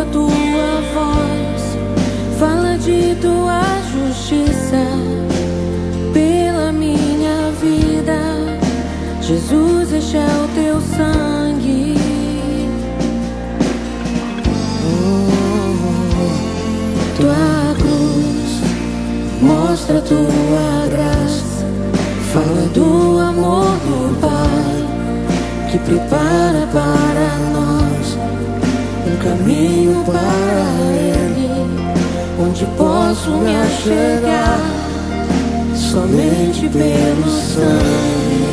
a tua voz, fala de tua justiça pela minha vida. Jesus, este é o teu sangue. Tua cruz mostra tua graça, fala do amor do Pai que prepara para nós um caminho para Ele, onde posso me achegar somente pelo sangue.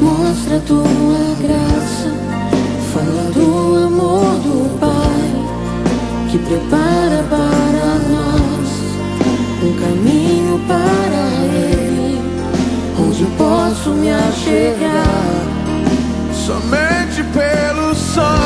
Mostra tua graça, fala do amor do Pai que prepara para nós um caminho para Ele, onde posso me achegar somente pelo sangue.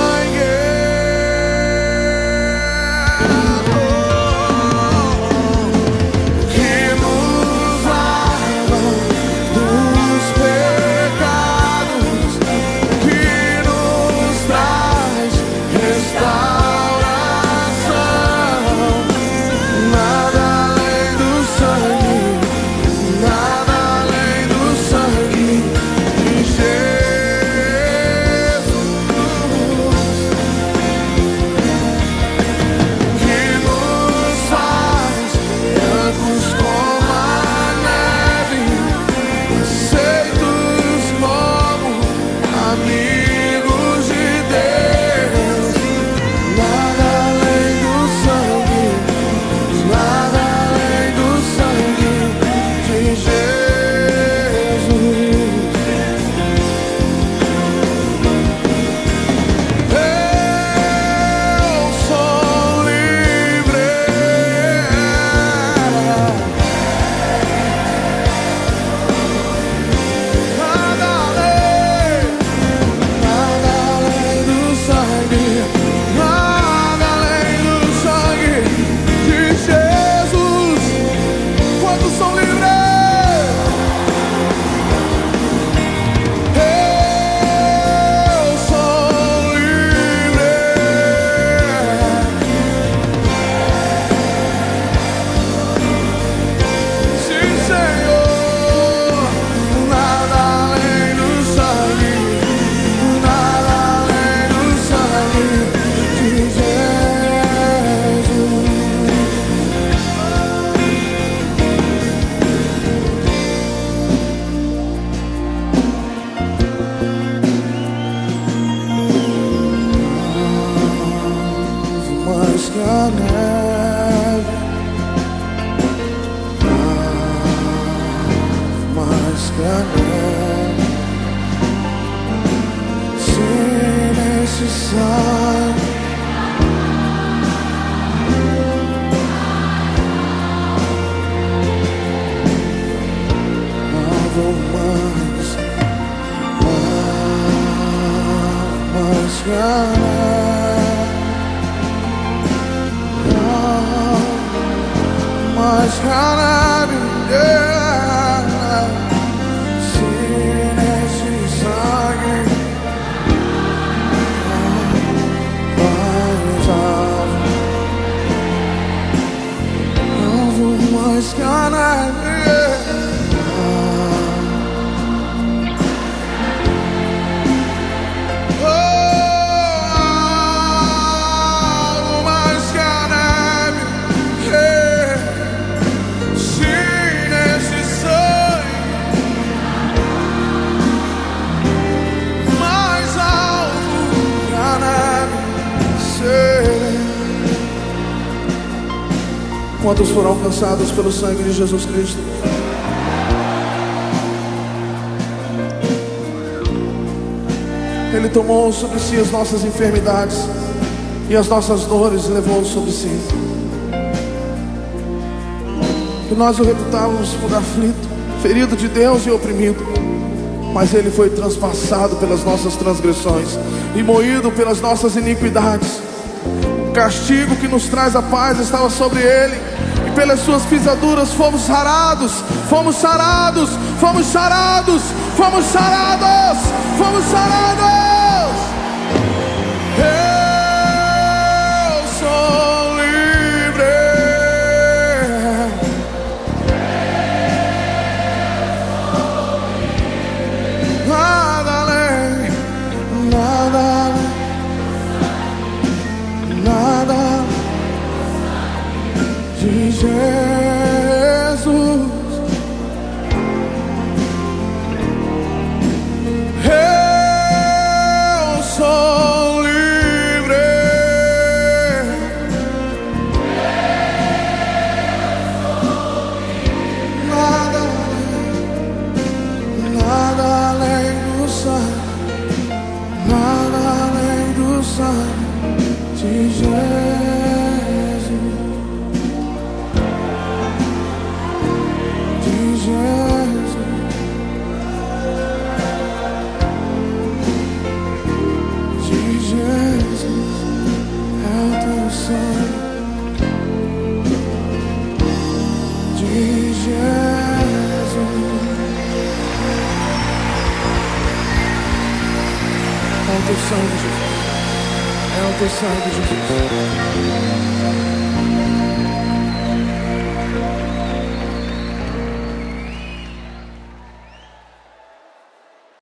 Quantos foram alcançados pelo sangue de Jesus Cristo? Ele tomou sobre si as nossas enfermidades e as nossas dores levou sobre si. Que nós o reputávamos por aflito, ferido de Deus e oprimido, mas ele foi transpassado pelas nossas transgressões e moído pelas nossas iniquidades. O castigo que nos traz a paz estava sobre ele, e pelas suas pisaduras fomos sarados, fomos sarados, fomos sarados, fomos sarados, fomos sarados. Eu sou livre. Nada além, nada, nada de Jesus. Eu sou livre. Nada, nada além do sangue, nada além do sangue de Jesus, de Jesus, de Jesus. É o teu sangue, de Jesus. É o teu sangue, Jesus. É o teu sangue, Jesus.